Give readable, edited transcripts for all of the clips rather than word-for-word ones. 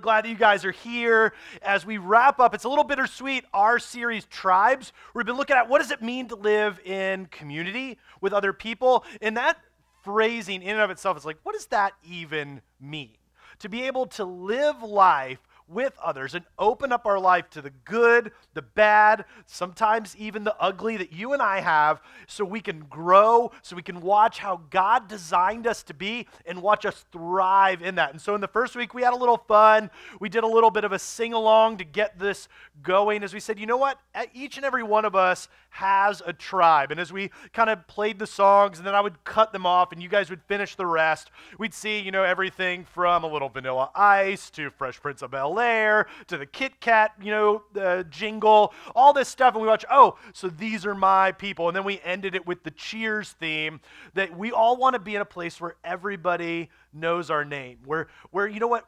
glad that you guys are here. As we wrap up, it's a little bittersweet, our series, Tribes. We've been looking at what does it mean to live in community with other people, and that phrasing in and of itself is like, what does that even mean? To be able to live life with others and open up our life to the good, the bad, sometimes even the ugly that you and I have, so we can grow, so we can watch how God designed us to be and watch us thrive in that. And so in the first week, we had a little fun. We did a little bit of a sing-along to get this going as we said, you know what? Each and every one of us has a tribe. And as we kind of played the songs, and then I would cut them off, and you guys would finish the rest, we'd see, everything from a little Vanilla Ice to Fresh Prince of Bel-Air to the Kit Kat, the jingle, all this stuff, and we watch, so these are my people. And then we ended it with the Cheers theme, that we all want to be in a place where everybody knows our name, where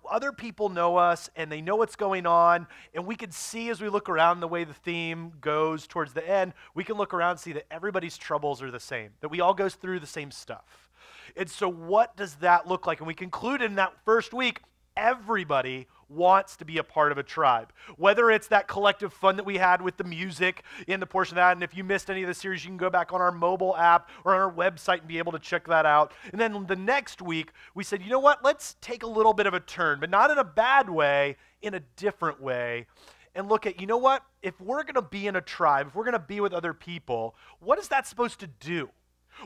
other people know us and they know what's going on, and we can see as we look around the way the theme goes towards the end, we can look around and see that everybody's troubles are the same, that we all go through the same stuff. And so what does that look like? And we concluded in that first week, everybody wants to be a part of a tribe. Whether it's that collective fun that we had with the music in the portion of that, and if you missed any of the series, you can go back on our mobile app or on our website and be able to check that out. And then the next week, we said, let's take a little bit of a turn, but not in a bad way, in a different way, and look at, if we're going to be in a tribe, if we're going to be with other people, what is that supposed to do?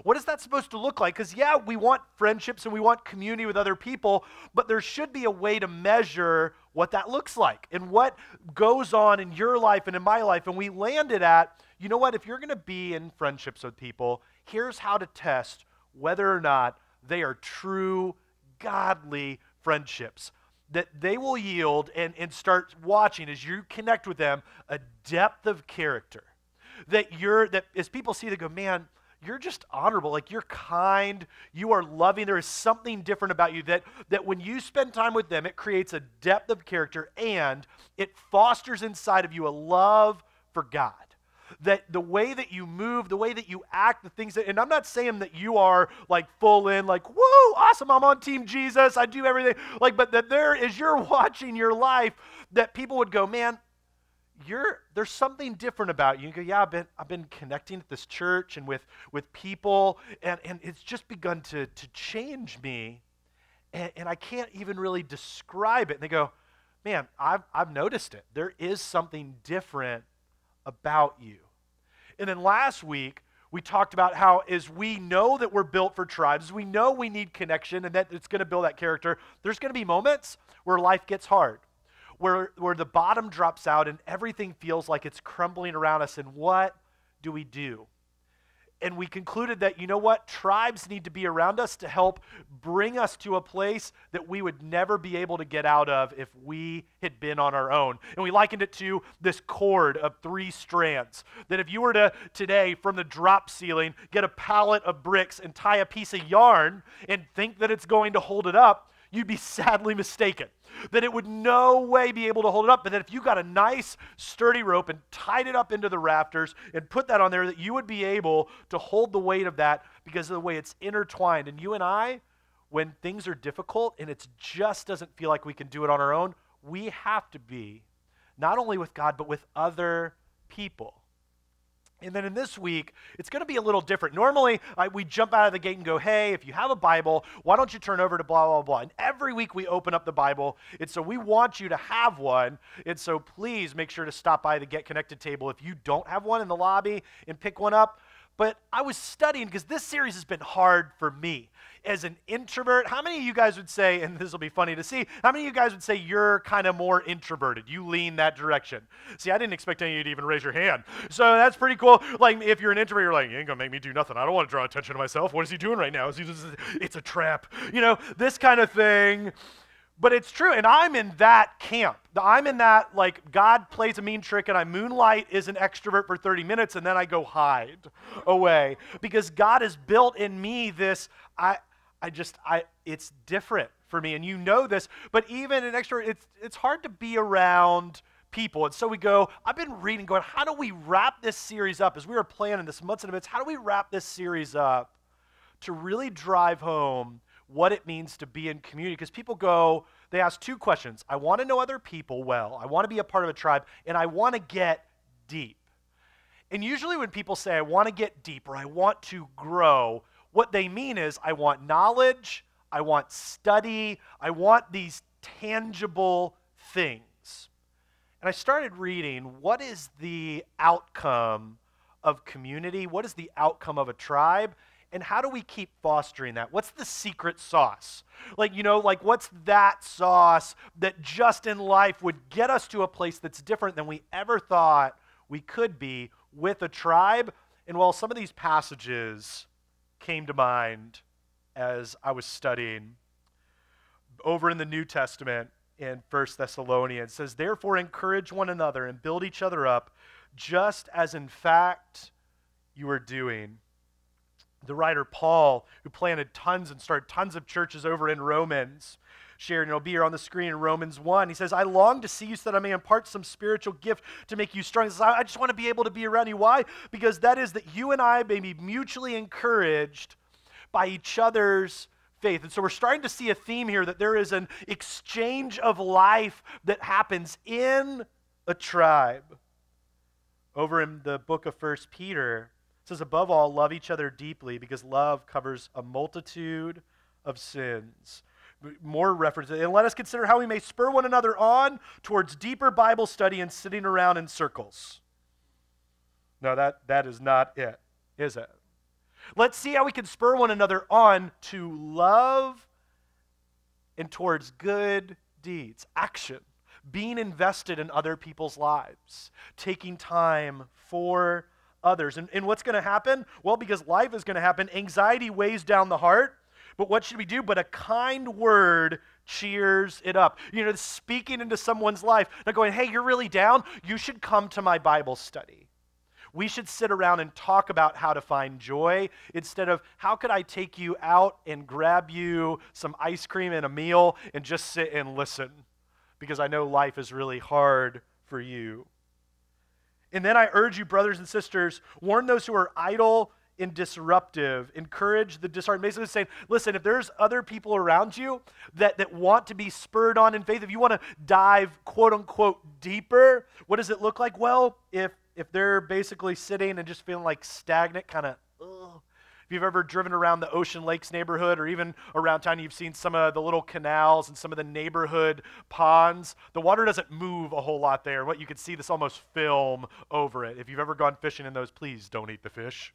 What is that supposed to look like? Because, we want friendships and we want community with other people, but there should be a way to measure what that looks like and what goes on in your life and in my life. And we landed at, if you're going to be in friendships with people, here's how to test whether or not they are true, godly friendships. That they will yield and start watching as you connect with them a depth of character. That as people see, they go, man, you're just honorable, like you're kind, you are loving, there is something different about you that when you spend time with them, it creates a depth of character and it fosters inside of you a love for God. That the way that you move, the way that you act, the things that, and I'm not saying that you are like full in, like, whoa, awesome, I'm on Team Jesus, I do everything, but that as you're watching your life, that people would go, man, there's something different about you. You go, yeah, I've been connecting at this church and with people, and it's just begun to change me, and I can't even really describe it. And they go, man, I've noticed it. There is something different about you. And then last week, we talked about how as we know that we're built for tribes, we know we need connection and that it's going to build that character, there's going to be moments where life gets hard. Where the bottom drops out and everything feels like it's crumbling around us, and what do we do? And we concluded that, tribes need to be around us to help bring us to a place that we would never be able to get out of if we had been on our own. And we likened it to this cord of 3 strands, that if you were to today from the drop ceiling get a pallet of bricks and tie a piece of yarn and think that it's going to hold it up, you'd be sadly mistaken. That it would no way be able to hold it up, but that if you got a nice sturdy rope and tied it up into the rafters and put that on there, that you would be able to hold the weight of that because of the way it's intertwined. And you and I, when things are difficult and it just doesn't feel like we can do it on our own, we have to be not only with God, but with other people. And then in this week, it's going to be a little different. Normally, we jump out of the gate and go, hey, if you have a Bible, why don't you turn over to blah, blah, blah. And every week we open up the Bible, and so we want you to have one. And so please make sure to stop by the Get Connected table if you don't have one in the lobby and pick one up. But I was studying because this series has been hard for me. As an introvert, how many of you guys would say, and this will be funny to see, how many of you guys would say you're kind of more introverted? You lean that direction. See, I didn't expect any of you to even raise your hand. So that's pretty cool. Like, if you're an introvert, you're like, you ain't going to make me do nothing. I don't want to draw attention to myself. What is he doing right now? It's a trap. This kind of thing. But it's true, and I'm in that camp. I'm in that, like, God plays a mean trick, and I moonlight as an extrovert for 30 minutes, and then I go hide away. Because God has built in me this, it's different for me, and you know this, but even an extrovert, it's hard to be around people. And so we go, I've been reading, going, how do we wrap this series up? As we were planning this months in advance, how do we wrap this series up to really drive home what it means to be in community? Because people go, They ask two questions. I want to know other people well. I want to be a part of a tribe, and I want to get deep. And usually when people say, I want to get deep or I want to grow, what they mean is, I want knowledge, I want study, I want these tangible things. And I started reading, what is the outcome of community? What is the outcome of a tribe? And how do we keep fostering that? What's the secret sauce? What's that sauce that just in life would get us to a place that's different than we ever thought we could be with a tribe? And while some of these passages came to mind as I was studying, over in the New Testament in 1 Thessalonians, it says, therefore encourage one another and build each other up, just as in fact you are doing. The writer Paul, who planted tons and started tons of churches over in Romans, shared, and it'll be here on the screen in Romans 1. He says, I long to see you so that I may impart some spiritual gift to make you strong. He says, I just want to be able to be around you. Why? Because that is that you and I may be mutually encouraged by each other's faith. And so we're starting to see a theme here that there is an exchange of life that happens in a tribe. Over in the book of 1 Peter, it says, above all, love each other deeply because love covers a multitude of sins. More references. And let us consider how we may spur one another on towards deeper Bible study and sitting around in circles. No, that is not it, is it? Let's see how we can spur one another on to love and towards good deeds, action, being invested in other people's lives, taking time for others. And what's going to happen? Well, because life is going to happen, anxiety weighs down the heart. But what should we do? But a kind word cheers it up. Speaking into someone's life, not going, hey, you're really down? You should come to my Bible study. We should sit around and talk about how to find joy instead of how could I take you out and grab you some ice cream and a meal and just sit and listen, because I know life is really hard for you. And then I urge you, brothers and sisters, warn those who are idle and disruptive, encourage the disheartened. Basically saying, listen, if there's other people around you that want to be spurred on in faith, if you want to dive, quote unquote, deeper, what does it look like? Well, if they're basically sitting and just feeling like stagnant, kind of, if you've ever driven around the Ocean Lakes neighborhood or even around town, you've seen some of the little canals and some of the neighborhood ponds. The water doesn't move a whole lot there. What you can see, this almost film over it. If you've ever gone fishing in those, please don't eat the fish.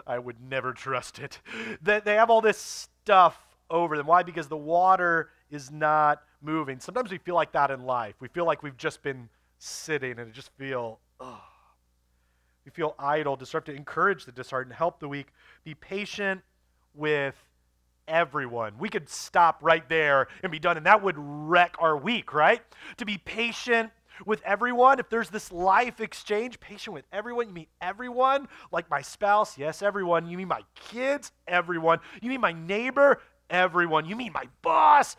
I would never trust it. They have all this stuff over them. Why? Because the water is not moving. Sometimes we feel like that in life. We feel like we've just been sitting and it just feel, we feel idle, disrupted. Encourage the disheartened, help the weak, be patient with everyone. We could stop right there and be done, and that would wreck our week, right? To be patient with everyone. If there's this life exchange, patient with everyone. You mean everyone? Like my spouse? Yes, everyone. You mean my kids? Everyone. You mean my neighbor? Everyone. You mean my boss?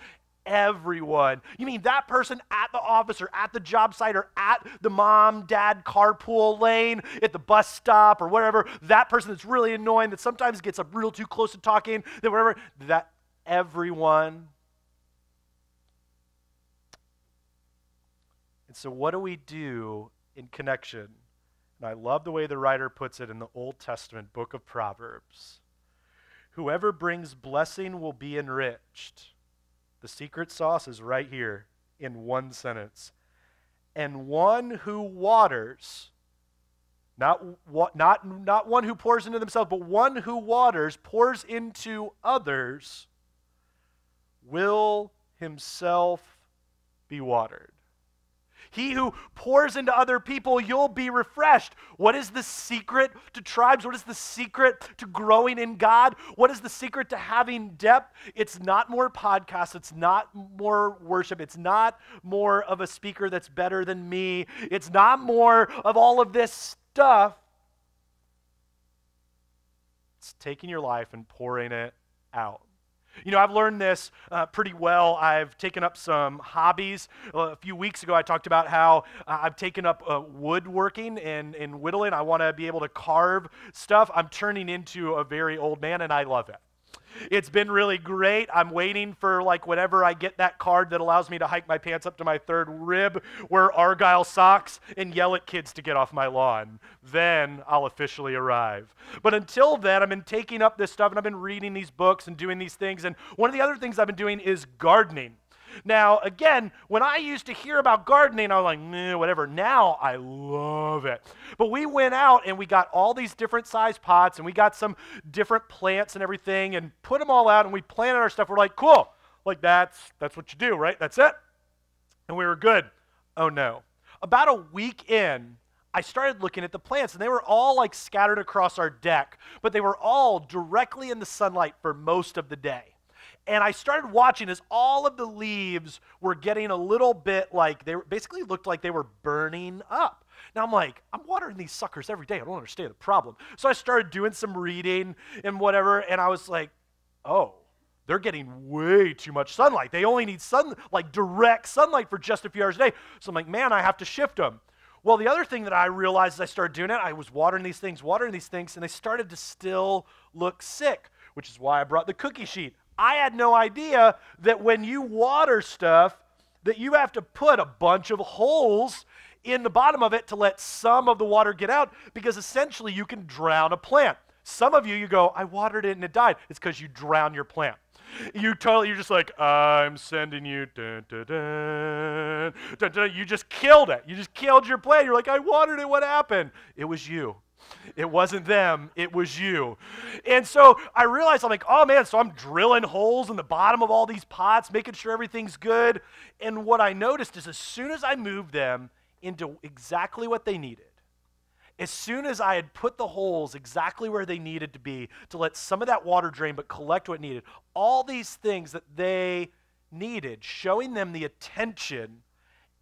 Everyone. You mean that person at the office or at the job site or at the mom-dad carpool lane at the bus stop or whatever, that person that's really annoying, that sometimes gets up real too close to talking, that whatever, that everyone. And so what do we do in connection? And I love the way the writer puts it in the Old Testament book of Proverbs. Whoever brings blessing will be enriched. The secret sauce is right here in one sentence. And one who waters, not one who pours into themselves, but one who waters, pours into others, will himself be watered. He who pours into other people, you'll be refreshed. What is the secret to tribes? What is the secret to growing in God? What is the secret to having depth? It's not more podcasts. It's not more worship. It's not more of a speaker that's better than me. It's not more of all of this stuff. It's taking your life and pouring it out. I've learned this pretty well. I've taken up some hobbies. A few weeks ago, I talked about how I've taken up woodworking and whittling. I want to be able to carve stuff. I'm turning into a very old man, and I love it. It's been really great. I'm waiting for like whenever I get that card that allows me to hike my pants up to my third rib, wear Argyle socks, and yell at kids to get off my lawn. Then I'll officially arrive. But until then, I've been taking up this stuff and I've been reading these books and doing these things. And one of the other things I've been doing is gardening. Now, again, when I used to hear about gardening, I was like, meh, whatever. Now, I love it. But we went out and we got all these different size pots and we got some different plants and everything and put them all out and we planted our stuff. We're like, cool. Like, that's what you do, right? That's it. And we were good. Oh, no. About a week in, I started looking at the plants and they were all like scattered across our deck, but they were all directly in the sunlight for most of the day. And I started watching as all of the leaves were getting a little bit like, they basically looked like they were burning up. Now I'm like, I'm watering these suckers every day. I don't understand the problem. So I started doing some reading and whatever, and I was like, oh, they're getting way too much sunlight. They only need direct sunlight for just a few hours a day. So I'm like, man, I have to shift them. Well, the other thing that I realized as I started doing it, I was watering these things, and they started to still look sick, which is why I brought the cookie sheet. I had no idea that when you water stuff, that you have to put a bunch of holes in the bottom of it to let some of the water get out, because essentially you can drown a plant. Some of you go, I watered it and it died. It's because you drown your plant. You're just like, I'm sending you, dun, dun, dun, dun, dun. You just killed it. You just killed your plant. You're like, I watered it, what happened? It was you. It wasn't them, it was you. And so I realized, I'm like, oh man, so I'm drilling holes in the bottom of all these pots, making sure everything's good. And what I noticed is as soon as I moved them into exactly what they needed, as soon as I had put the holes exactly where they needed to be to let some of that water drain but collect what it needed, all these things that they needed, showing them the attention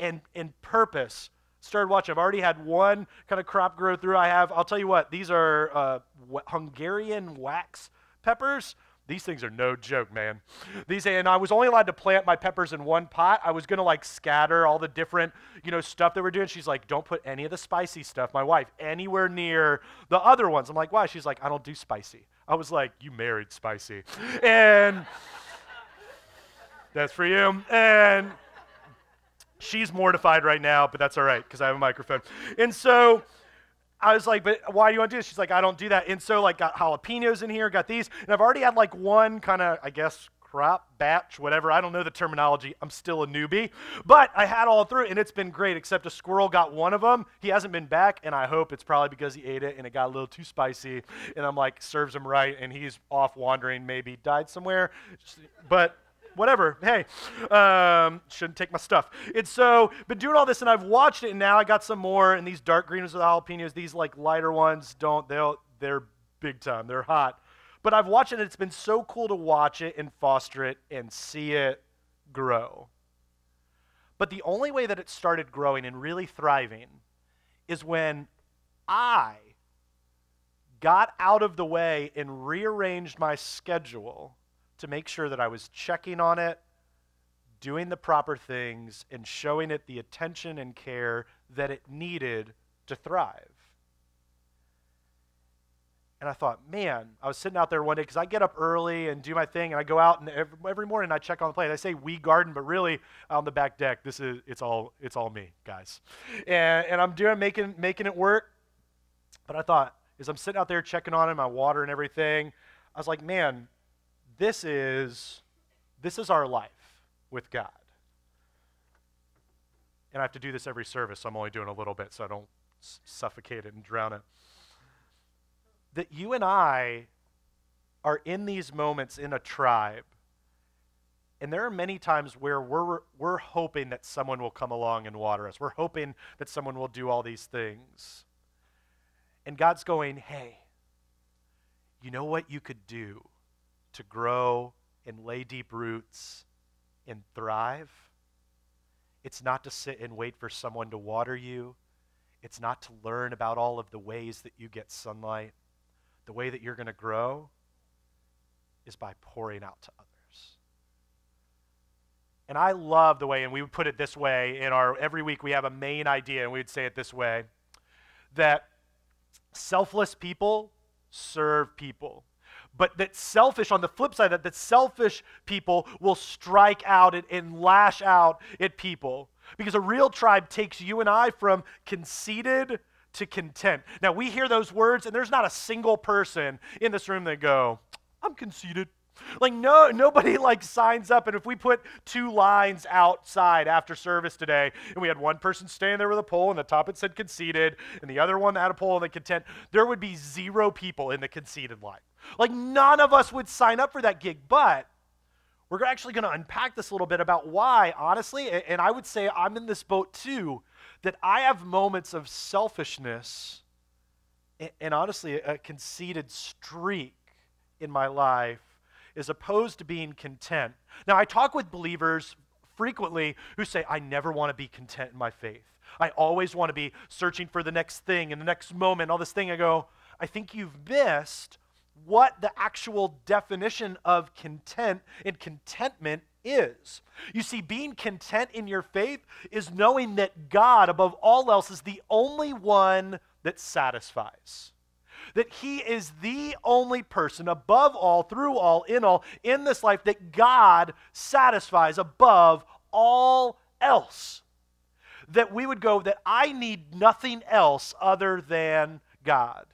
and purpose, started watching. I've already had one kind of crop grow through. I'll tell you what, these are Hungarian wax peppers. These things are no joke, man. And I was only allowed to plant my peppers in one pot. I was gonna like scatter all the different, stuff that we're doing. She's like, don't put any of the spicy stuff, my wife, anywhere near the other ones. I'm like, why? She's like, I don't do spicy. I was like, you married spicy. And that's for you. And she's mortified right now, but that's all right because I have a microphone. And so I was like, but why do you want to do this? She's like, I don't do that. And so like got jalapenos in here, got these, and I've already had like one kind of, I guess, crop, batch, whatever. I don't know the terminology. I'm still a newbie. But I had all through, and it's been great, except a squirrel got one of them. He hasn't been back, and I hope it's probably because he ate it, and it got a little too spicy. And I'm like, serves him right, and he's off wandering, maybe died somewhere. But whatever, hey, shouldn't take my stuff. And so, been doing all this, and I've watched it, and now I got some more, and these dark green ones with the jalapenos, these like lighter ones, they're big time, they're hot. But I've watched it, and it's been so cool to watch it and foster it and see it grow. But the only way that it started growing and really thriving is when I got out of the way and rearranged my schedule to make sure that I was checking on it, doing the proper things, and showing it the attention and care that it needed to thrive. And I thought, man, I was sitting out there one day because I get up early and do my thing, and I go out and every morning I check on the plant. I say we garden, but really on the back deck, it's all me, guys. And I'm making it work. But I thought, as I'm sitting out there checking on it, my water and everything, I was like, man, this is our life with God. And I have to do this every service, so I'm only doing a little bit so I don't suffocate it and drown it. That you and I are in these moments in a tribe, and there are many times where we're hoping that someone will come along and water us. We're hoping that someone will do all these things. And God's going, hey, you know what you could do to grow and lay deep roots and thrive? It's not to sit and wait for someone to water you. It's not to learn about all of the ways that you get sunlight. The way that you're going to grow is by pouring out to others. And I love the way, and we would put it this way every week we have a main idea, and we would say it this way, that selfless people serve people. But that selfish, on the flip side, that selfish people will strike out and lash out at people. Because a real tribe takes you and I from conceited to content. Now, we hear those words, and there's not a single person in this room that go, I'm conceited. Like, nobody like signs up, and if we put 2 lines outside after service today, and we had one person standing there with a pole, and the top it said conceited, and the other one that had a pole and the content, there would be 0 people in the conceited line. Like, none of us would sign up for that gig, but we're actually going to unpack this a little bit about why, honestly, and I would say I'm in this boat too, that I have moments of selfishness and honestly a conceited streak in my life as opposed to being content. Now, I talk with believers frequently who say, I never want to be content in my faith. I always want to be searching for the next thing and the next moment, all this thing. I go, I think you've missed what the actual definition of content and contentment is. You see, being content in your faith is knowing that God, above all else, is the only one that satisfies. That he is the only person above all, through all, in this life that God satisfies above all else. That we would go, that I need nothing else other than God.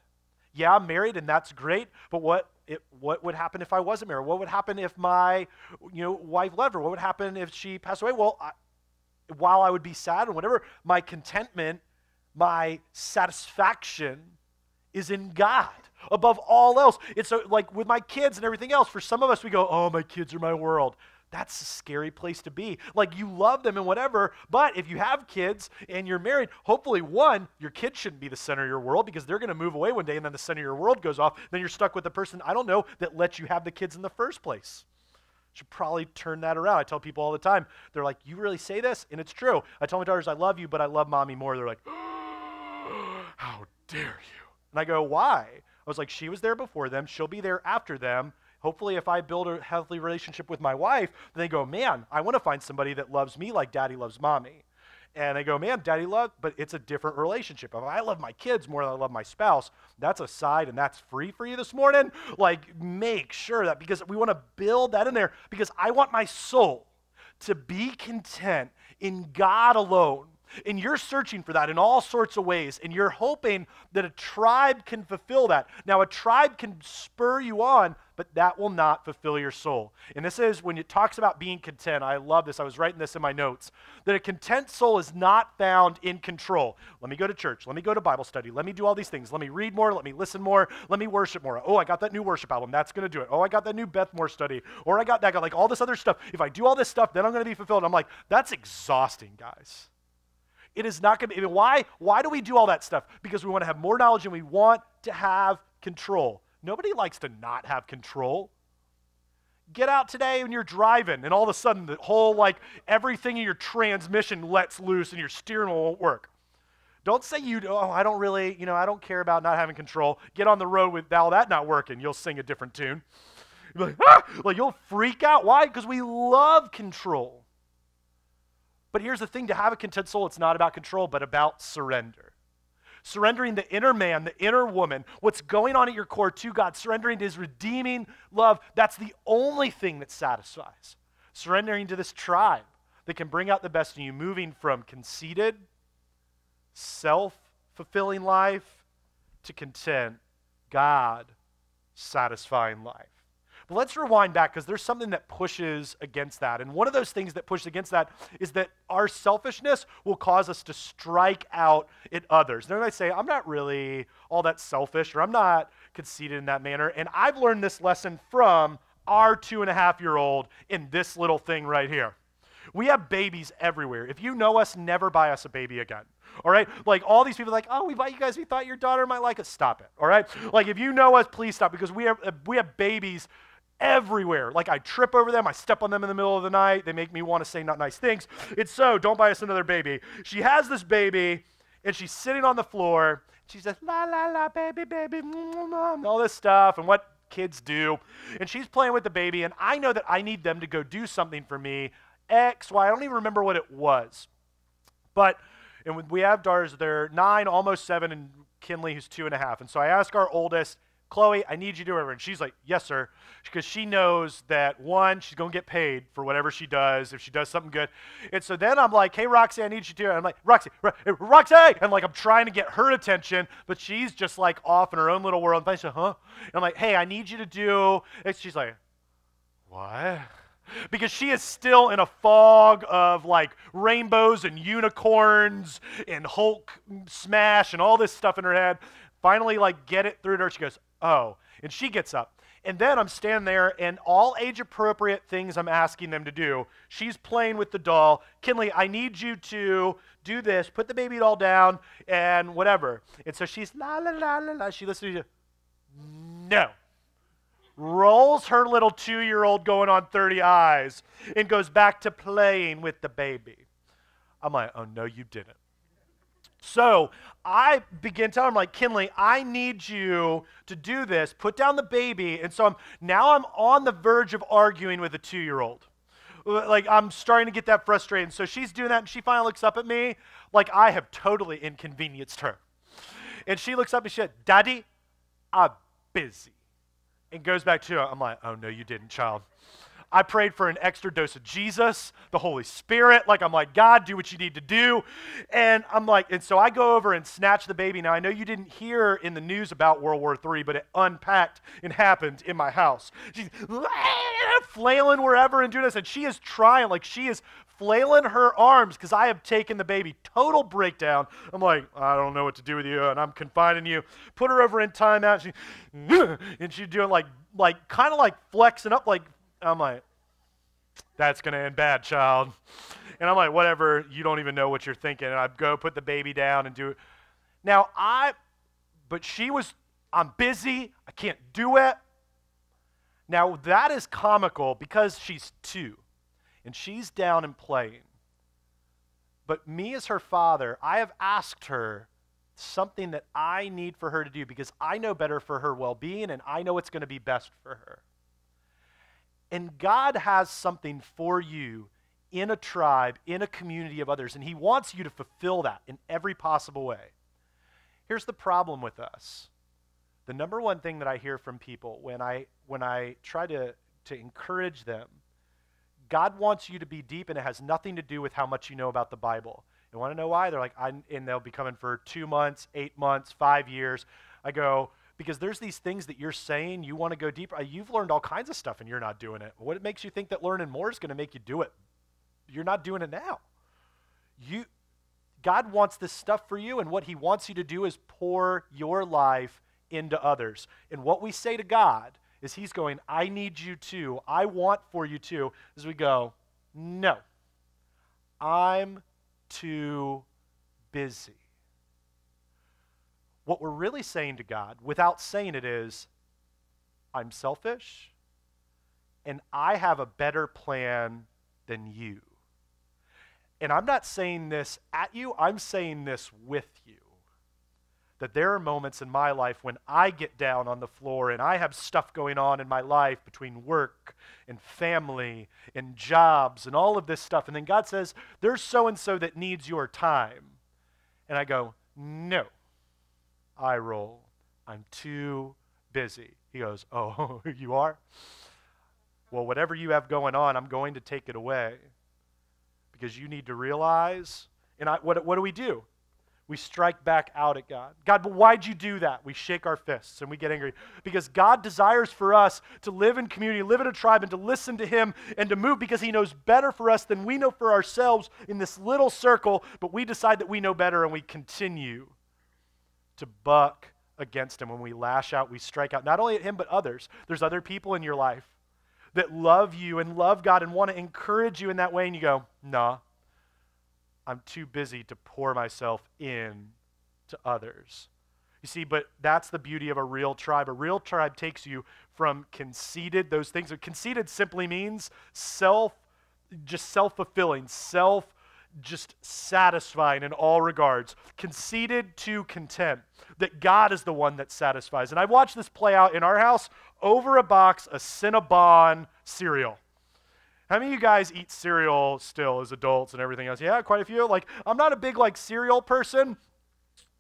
Yeah, I'm married and that's great, but what would happen if I wasn't married? What would happen if my wife left her? What would happen if she passed away? Well, while I would be sad and whatever, my contentment, my satisfaction is in God above all else. It's so, like with my kids and everything else, for some of us we go, oh, my kids are my world. That's a scary place to be. Like, you love them and whatever, but if you have kids and you're married, hopefully, one, your kids shouldn't be the center of your world because they're going to move away one day and then the center of your world goes off. Then you're stuck with the person, I don't know, that let you have the kids in the first place. Should probably turn that around. I tell people all the time, they're like, you really say this? And it's true. I tell my daughters, I love you, but I love mommy more. They're like, how dare you? And I go, why? I was like, she was there before them. She'll be there after them. Hopefully, if I build a healthy relationship with my wife, then they go, man, I want to find somebody that loves me like daddy loves mommy. And I go, man, daddy loves, but it's a different relationship. If I love my kids more than I love my spouse, that's a side and that's free for you this morning. Like, make sure that, because we want to build that in there, because I want my soul to be content in God alone. And you're searching for that in all sorts of ways, and you're hoping that a tribe can fulfill that. Now, a tribe can spur you on, but that will not fulfill your soul. And this is, when it talks about being content, I love this. I was writing this in my notes, that a content soul is not found in control. Let me go to church. Let me go to Bible study. Let me do all these things. Let me read more. Let me listen more. Let me worship more. Oh, I got that new worship album. That's going to do it. Oh, I got that new Beth Moore study. Or I got that, like all this other stuff. If I do all this stuff, then I'm going to be fulfilled. I'm like, that's exhausting, guys. It is not going to be. Why do we do all that stuff? Because we want to have more knowledge and we want to have control. Nobody likes to not have control. Get out today when you're driving and all of a sudden the whole, everything in your transmission lets loose and your steering wheel won't work. Don't say I don't really, I don't care about not having control. Get on the road with all that not working. You'll sing a different tune. You'll be like, you'll freak out. Why? Because we love control. But here's the thing, to have a content soul, it's not about control, but about surrender. Surrendering the inner man, the inner woman, what's going on at your core to God, surrendering to his redeeming love, that's the only thing that satisfies. Surrendering to this tribe that can bring out the best in you, moving from conceited, self-fulfilling life to content, God-satisfying life. But let's rewind back, because there's something that pushes against that. And one of those things that pushes against that is that our selfishness will cause us to strike out at others. Now, they might say, I'm not really all that selfish, or I'm not conceited in that manner. And I've learned this lesson from our 2.5-year-old in this little thing right here. We have babies everywhere. If you know us, never buy us a baby again. All right? Like, all these people are like, oh, we bought you guys, we thought your daughter might like us. Stop it. All right? Like, if you know us, please stop, because we have babies everywhere. Like, I trip over them, I step on them in the middle of the night, they make me want to say not nice things. It's so, don't buy us another baby. She has this baby, and she's sitting on the floor. She says, la, la, la, baby, baby, and all this stuff, and what kids do. And she's playing with the baby, and I know that I need them to go do something for me, X, Y, I don't even remember what it was. But, and we have daughters, they're 9, almost 7, and Kinley, who's 2.5. And so I ask our oldest, Chloe, I need you to do whatever. And she's like, yes, sir. Because she knows that, one, she's going to get paid for whatever she does, if she does something good. And so then I'm like, hey, Roxy, I need you to. And I'm like, Roxy! And like, I'm trying to get her attention, but she's just like off in her own little world. And I said, huh? And I'm like, hey, I need you to do. And she's like, what? Because she is still in a fog of like rainbows and unicorns and Hulk smash and all this stuff in her head. Finally, like, get it through to her. She goes, oh. And she gets up. And then I'm standing there, and all age-appropriate things I'm asking them to do. She's playing with the doll. Kinley, I need you to do this. Put the baby doll down and whatever. And so she's la, la, la, la, la. She listens to you. No. Rolls her little 2-year-old going on 30 eyes and goes back to playing with the baby. I'm like, oh, no, you didn't. So I begin telling him, like, Kinley, I need you to do this. Put down the baby. And so I'm on the verge of arguing with a 2-year-old. Like, I'm starting to get that frustrated. So she's doing that, and she finally looks up at me like I have totally inconvenienced her. And she looks up and she said, Daddy, I'm busy. And goes back to her. I'm like, oh, no, you didn't, child. I prayed for an extra dose of Jesus, the Holy Spirit. Like, I'm like, God, do what you need to do. And I'm like, and so I go over and snatch the baby. Now, I know you didn't hear in the news about World War III, but it unpacked and happened in my house. She's flailing wherever and doing this. And she is trying, like, she is flailing her arms because I have taken the baby. Total breakdown. I'm like, I don't know what to do with you, and I'm confining you. Put her over in timeout. And she's doing like kind of like flexing up, like, I'm like, that's going to end bad, child. And I'm like, whatever, you don't even know what you're thinking. And I go put the baby down and do it. Now, I'm busy. I can't do it. Now, that is comical because she's 2. And she's down and playing. But me as her father, I have asked her something that I need for her to do because I know better for her well-being and I know what's going to be best for her. And God has something for you in a tribe, in a community of others, and he wants you to fulfill that in every possible way. Here's the problem with us. The number one thing that I hear from people when I try to encourage them, God wants you to be deep, and it has nothing to do with how much you know about the Bible. You want to know why? They're like, and they'll be coming for 2 months, 8 months, 5 years. I go, because there's these things that you're saying you want to go deeper. You've learned all kinds of stuff, and you're not doing it. What makes you think that learning more is going to make you do it? You're not doing it now. God wants this stuff for you, and what he wants you to do is pour your life into others. And what we say to God is he's going, I need you to, I want for you to, as we go, no, I'm too busy. What we're really saying to God, without saying it, is, I'm selfish, and I have a better plan than you. And I'm not saying this at you, I'm saying this with you. That there are moments in my life when I get down on the floor and I have stuff going on in my life between work and family and jobs and all of this stuff. And then God says, there's so-and-so that needs your time. And I go, no. I roll. I'm too busy. He goes, oh, you are? Well, whatever you have going on, I'm going to take it away. Because you need to realize, and what do? We strike back out at God. God, but why'd you do that? We shake our fists and we get angry. Because God desires for us to live in community, live in a tribe, and to listen to him and to move because he knows better for us than we know for ourselves in this little circle, but we decide that we know better and we continue to buck against him. When we lash out, we strike out, not only at him, but others. There's other people in your life that love you and love God and want to encourage you in that way, and you go, nah. I'm too busy to pour myself in to others. You see, but that's the beauty of a real tribe. A real tribe takes you from conceited, those things. Conceited simply means self-fulfilling, just satisfying in all regards. Conceited to content, that God is the one that satisfies. And I watched this play out in our house over a box of Cinnabon cereal. How many of you guys eat cereal still as adults and everything else? Yeah, quite a few. Like, I'm not a big, cereal person.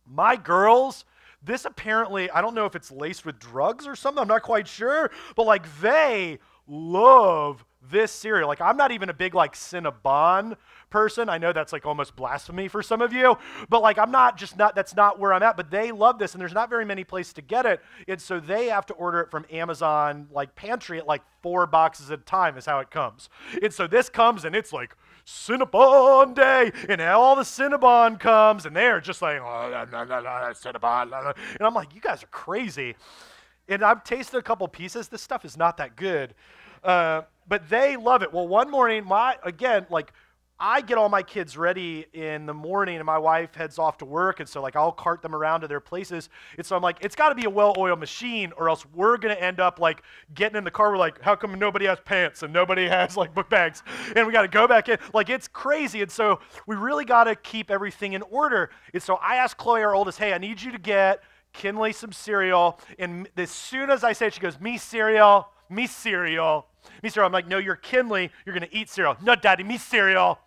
My girls, This apparently, I don't know if it's laced with drugs or something, I'm not quite sure, but like they love this cereal. Like I'm not even a big like Cinnabon person. I know that's like almost blasphemy for some of you, but like I'm not, that's not where I'm at, but they love this and there's not very many places to get it. And so they have to order it from Amazon like pantry at like 4 boxes at a time is how it comes. And so this comes and it's like Cinnabon day, and all the Cinnabon comes, and they're just like, oh, Cinnabon, and I'm like, you guys are crazy. And I've tasted a couple pieces. This stuff is not that good, but they love it. Well, one morning, I get all my kids ready in the morning, and my wife heads off to work, and so like I'll cart them around to their places. And so I'm like, it's got to be a well-oiled machine, or else we're gonna end up like getting in the car. We're like, how come nobody has pants and nobody has like book bags, and we got to go back in? Like it's crazy. And so we really got to keep everything in order. And so I asked Chloe, our oldest, hey, I need you to get Kinley some cereal. And as soon as I say it, she goes, me cereal, me cereal, me cereal. I'm like, no, you're Kinley. You're gonna eat cereal. No, Daddy, me cereal.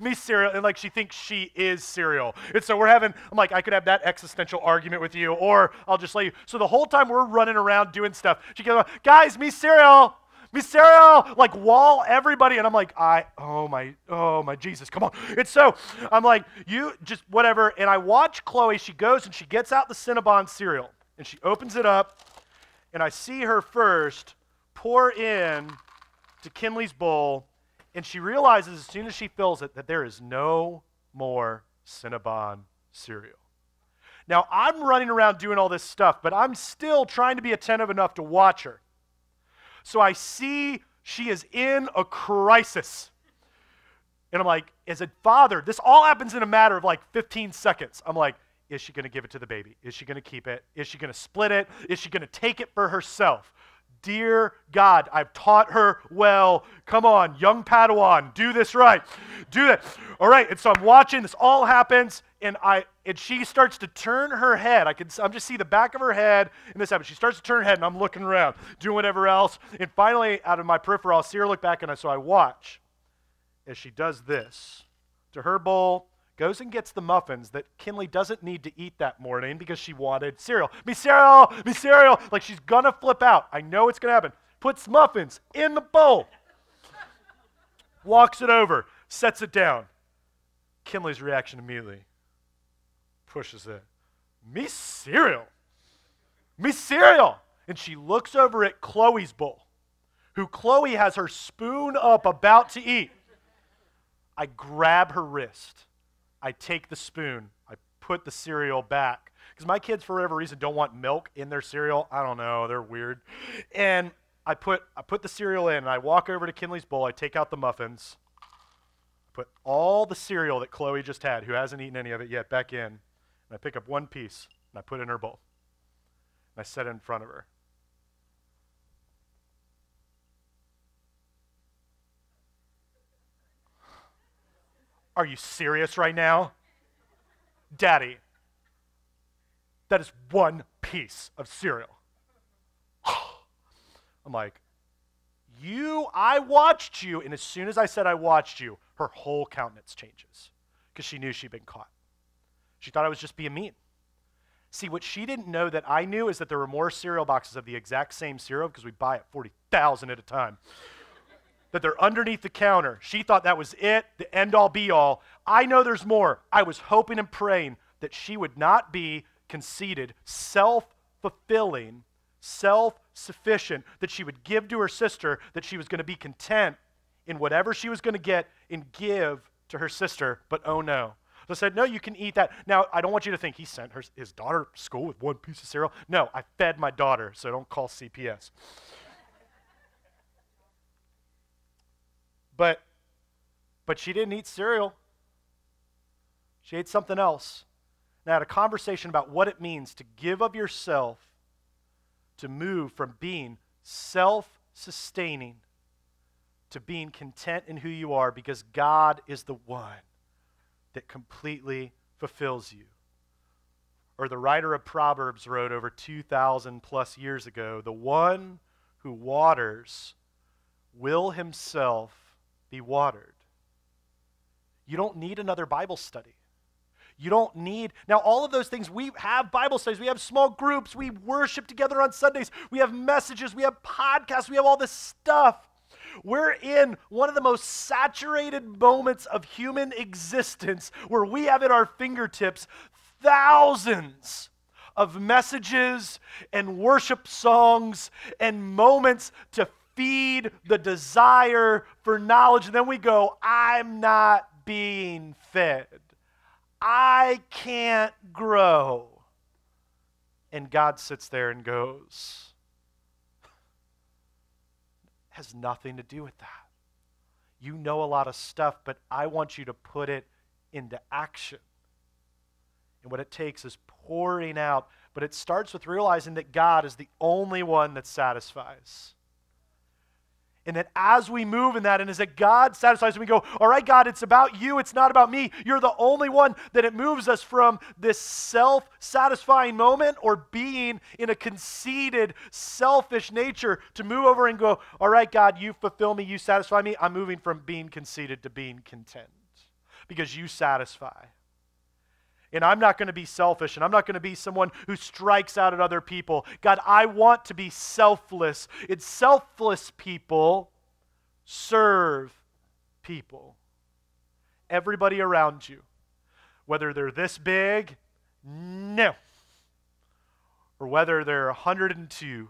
Me cereal, and like she thinks she is cereal. And so I'm like, I could have that existential argument with you, or I'll just let you. So the whole time we're running around doing stuff, she goes, guys, me cereal, like wall everybody. And I'm like, oh my Jesus, come on. And so I'm like, you just whatever. And I watch Chloe, she goes and she gets out the Cinnabon cereal, and she opens it up, and I see her first pour in to Kinley's bowl. And she realizes as soon as she fills it that there is no more Cinnabon cereal. Now, I'm running around doing all this stuff, but I'm still trying to be attentive enough to watch her. So I see she is in a crisis. And I'm like, as a father, this all happens in a matter of like 15 seconds. I'm like, is she going to give it to the baby? Is she going to keep it? Is she going to split it? Is she going to take it for herself? Dear God, I've taught her well. Come on, young Padawan, do this right. Do that. All right, and so I'm watching, this all happens, and she starts to turn her head. I'm just see the back of her head, and this happens. She starts to turn her head, and I'm looking around, doing whatever else, and finally, out of my peripheral, I see her look back, and so I watch as she does this to her bowl, goes and gets the muffins that Kinley doesn't need to eat that morning because she wanted cereal. Me cereal, me cereal. Like she's gonna flip out. I know it's gonna happen. Puts muffins in the bowl. Walks it over, sets it down. Kinley's reaction immediately. Pushes it. Me cereal. Me cereal. And she looks over at Chloe's bowl, who Chloe has her spoon up about to eat. I grab her wrist. I take the spoon, I put the cereal back. Because my kids, for whatever reason, don't want milk in their cereal. I don't know, they're weird. And I put the cereal in, and I walk over to Kinley's bowl, I take out the muffins, put all the cereal that Chloe just had, who hasn't eaten any of it yet, back in, and I pick up one piece, and I put it in her bowl. And I set it in front of her. Are you serious right now? Daddy, that is one piece of cereal. I'm like, I watched you, and as soon as I said I watched you, her whole countenance changes because she knew she'd been caught. She thought I was just being mean. See, what she didn't know that I knew is that there were more cereal boxes of the exact same cereal because we buy it 40,000 at a time. That they're underneath the counter. She thought that was it, the end-all, be-all. I know there's more. I was hoping and praying that she would not be conceited, self-fulfilling, self-sufficient, that she would give to her sister, that she was going to be content in whatever she was going to get and give to her sister, but oh no. So I said, no, you can eat that. Now, I don't want you to think he sent his daughter to school with one piece of cereal. No, I fed my daughter, so don't call CPS. But she didn't eat cereal. She ate something else. And I had a conversation about what it means to give of yourself, to move from being self-sustaining to being content in who you are, because God is the one that completely fulfills you. Or the writer of Proverbs wrote over 2,000 plus years ago, the one who waters will himself be watered. You don't need another Bible study. You don't need, now all of those things, we have Bible studies, we have small groups, we worship together on Sundays, we have messages, we have podcasts, we have all this stuff. We're in one of the most saturated moments of human existence where we have at our fingertips thousands of messages and worship songs and moments to feed the desire for knowledge. And then we go, I'm not being fed. I can't grow. And God sits there and goes, has nothing to do with that. You know a lot of stuff, but I want you to put it into action. And what it takes is pouring out, but it starts with realizing that God is the only one that satisfies. And that as we move in that, and as that God satisfies, and we go, all right, God, it's about you, it's not about me. You're the only one, that it moves us from this self-satisfying moment or being in a conceited, selfish nature to move over and go, all right, God, you fulfill me, you satisfy me. I'm moving from being conceited to being content because you satisfy. And I'm not going to be selfish, and I'm not going to be someone who strikes out at other people. God, I want to be selfless. It's selfless people serve people. Everybody around you, whether they're this big, no, or whether they're 102,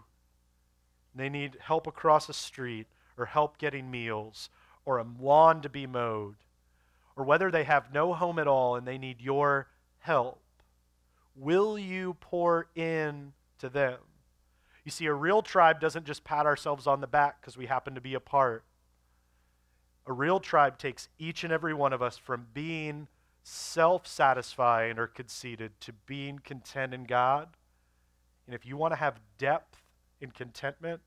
they need help across the street, or help getting meals, or a lawn to be mowed, or whether they have no home at all and they need your help. Will you pour in to them? You see, a real tribe doesn't just pat ourselves on the back because we happen to be a part. A real tribe takes each and every one of us from being self-satisfying or conceited to being content in God. And if you want to have depth in contentment,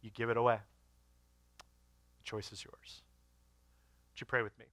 you give it away. The choice is yours. Would you pray with me?